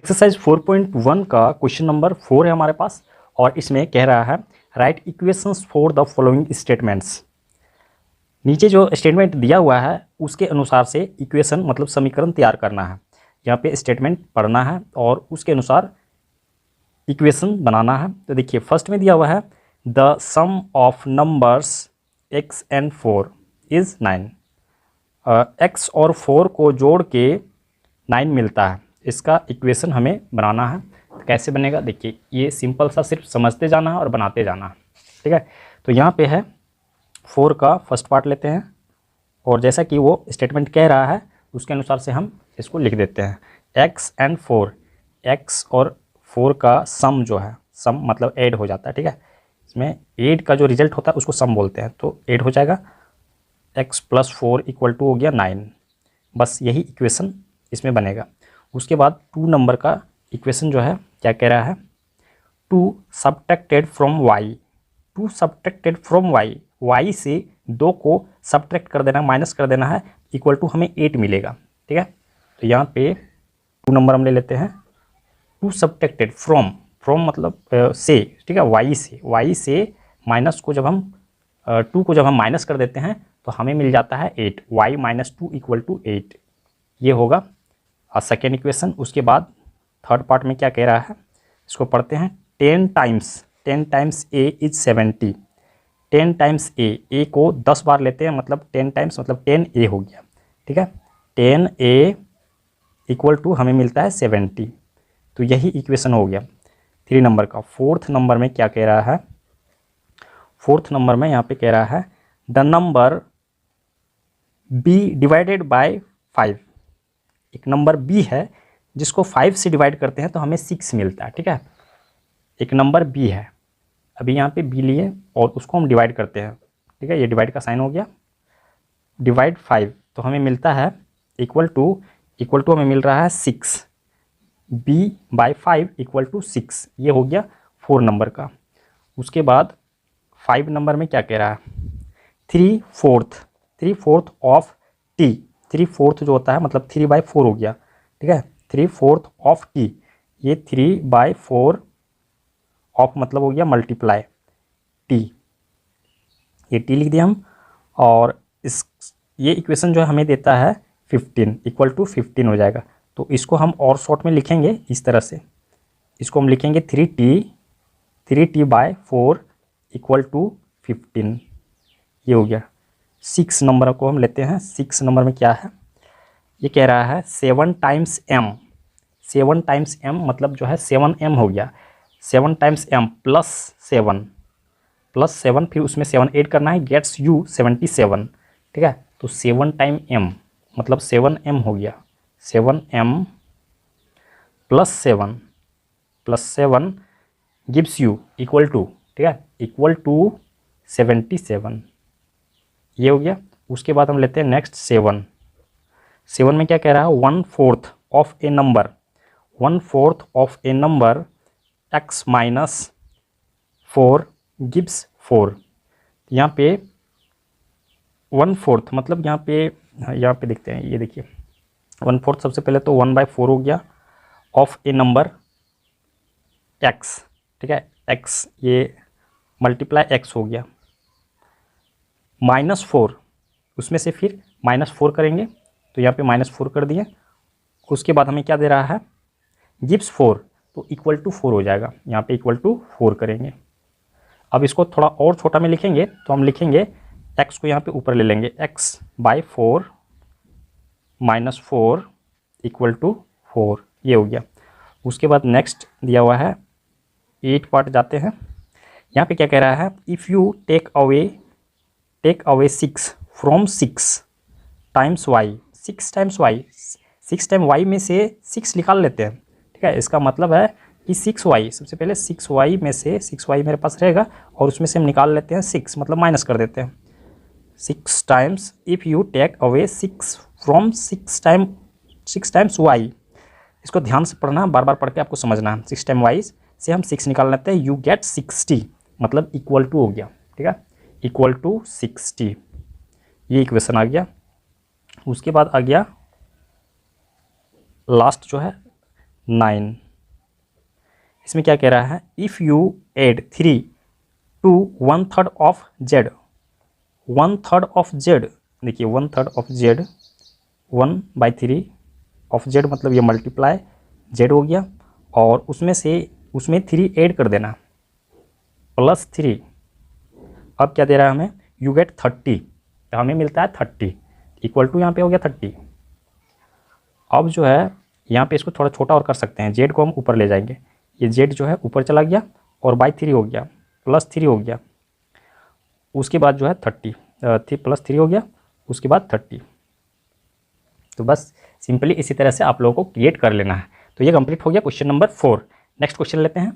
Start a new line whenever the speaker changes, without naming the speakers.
Exercise 4.1 का question number 4 है हमारे पास और इसमें कह रहा है right equations for the following statements. नीचे जो स्टेटमेंट दिया हुआ है उसके अनुसार से इक्वेशन मतलब समीकरण तैयार करना है। यहाँ पे स्टेटमेंट पढ़ना है और उसके अनुसार इक्वेशन बनाना है। तो देखिए फर्स्ट में दिया हुआ है the sum of numbers x and 4 is 9। x और 4 को जोड़ के 9 मिलता है। इसका इक्वेशन हमें बनाना है। तो कैसे बनेगा देखिए, ये सिंपल सा सिर्फ समझते जाना है और बनाते जाना है। ठीक है, तो यहाँ पे है 4 का फर्स्ट पार्ट लेते हैं और जैसा कि वो स्टेटमेंट कह रहा है उसके अनुसार से हम इसको लिख देते हैं। x एंड 4, x और 4 का सम जो है, सम मतलब ऐड हो जाता है। ठीक है, इसमें ऐड का जो रिजल्ट होता है उसको सम बोलते हैं। तो ऐड हो जाएगा x + 4 = हो गया 9। बस यही इक्वेशन इसमें बनेगा। उसके बाद 2 नंबर का इक्वेशन जो है क्या कह रहा है, 2 subtracted from y, 2 subtracted from y, y से 2 को सब्ट्रैक्ट कर देना, माइनस कर देना है, = हमें 8 मिलेगा। ठीक है, तो यहाँ पे 2 नंबर हम ले लेते हैं। 2 सब्ट्रैक्टेड फ्रॉम, फ्रॉम मतलब से, ठीक है, y से माइनस को जब हम 2 को जब हम माइनस कर देते हैं तो हमें मिल जाता है 8, y - 2 = 8। ये होगा सेकेंड इक्वेशन। उसके बाद थर्ड पार्ट में क्या कह रहा है, इसको पढ़ते हैं। 10 times a is 70। 10 times a को 10 बार लेते हैं, मतलब 10 टाइम्स मतलब 10a हो गया। ठीक है, 10a = हमें मिलता है 70। तो यही इक्वेशन हो गया 3 नंबर का। फोर्थ नंबर में क्या कह रहा है, फोर्थ नंबर में यहाँ पे कह रहा है the number b divided by 5। एक नंबर b है जिसको 5 से डिवाइड करते हैं तो हमें 6 मिलता है। ठीक है, एक नंबर b है, अभी यहाँ पे b लिए और उसको हम डिवाइड करते हैं। ठीक है, ये डिवाइड का साइन हो गया, डिवाइड 5 तो हमें मिलता है इक्वल टू हमें मिल रहा है 6, b/5 = 6। ये हो गया 4 नंबर का। उसके बाद 5 नंबर में क्या कह रहा है, 3/4 ऑफ t, 3/4 जो होता है मतलब 3/4 हो गया। ठीक है, 3/4 ऑफ t, ये 3/4 ऑफ मतलब हो गया मल्टीप्लाई t, ये t लिख दिया हम। और ये इक्वेशन जो हमें देता है 15 = 15 हो जाएगा। तो इसको हम और शॉर्ट में लिखेंगे इस तरह से, इसको हम लिखेंगे 3t/4 = 15। ये हो गया। 6 नंबर को हम लेते हैं। 6 नंबर में क्या है, ये कह रहा है 7 टाइम्स m, 7 टाइम्स m मतलब जो है 7m हो गया। 7 टाइम्स m प्लस 7 फिर उसमें 7 ऐड करना है, गेट्स you 77। ठीक है, तो 7 टाइम m मतलब 7m हो गया। 7m प्लस 7 गिव्स you = ठीक है, = 77। ये हो गया। उसके बाद हम लेते हैं नेक्स्ट 7 में क्या कह रहा है, 1/4 of A number, 1/4 of A number x - 4 gives 4। यहाँ पे 1/4 मतलब यहाँ पे देखते हैं, ये देखिए 1/4 सबसे पहले तो 1/4 हो गया ऑफ ए नंबर x। ठीक है, x ये मल्टीप्लाई x हो गया, -4 उसमें से फिर -4 करेंगे तो यहाँ पे -4 कर दिए। उसके बाद हमें क्या दे रहा है, गिव्स 4, तो = 4 हो जाएगा। यहाँ पे =4 करेंगे। अब इसको थोड़ा और छोटा में लिखेंगे तो हम लिखेंगे x को यहाँ पे ऊपर ले लेंगे, x/4 -4 = 4। ये हो गया। उसके बाद नेक्स्ट दिया हुआ है 8 पार्ट जाते हैं। यहाँ पे क्या कह रहा है, if you take away 6 from 6 times y, 6 times y, 6 time y में से 6 निकाल लेते हैं। ठीक है, इसका मतलब है कि 6y, सबसे पहले 6y में से 6y मेरे पास रहेगा और उसमें से हम निकाल लेते हैं 6, मतलब माइनस कर देते हैं। 6 times if you take away 6 from 6 times y, इसको ध्यान से पढ़ना, बार बार पढ़ के आपको समझना है। 6 टाइम y से हम 6 निकाल लेते हैं, यू गेट 60 मतलब = हो गया। ठीक है, = 60। ये इक्वेशन आ गया। उसके बाद आ गया लास्ट जो है 9। इसमें क्या कह रहा है, if you add 3 to 1/3 of z, 1/3 of z, देखिए 1/3 ऑफ जेड, 1/3 ऑफ जेड मतलब ये मल्टीप्लाई जेड हो गया, और उसमें 3 ऐड कर देना +3। अब क्या दे रहा है हमें, यू गेट 30, तो हमें मिलता है 30 इक्वल टू यहाँ पे हो गया 30। अब जो है यहाँ पे इसको थोड़ा छोटा और कर सकते हैं, जेड को हम ऊपर ले जाएंगे, ये जेड जो है ऊपर चला गया और /3 हो गया, +3 हो गया, उसके बाद जो है 30, +3 हो गया, उसके बाद 30। तो बस सिंपली इसी तरह से आप लोगों को क्रिएट कर लेना है। तो ये कंप्लीट हो गया क्वेश्चन नंबर 4। नेक्स्ट क्वेश्चन लेते हैं।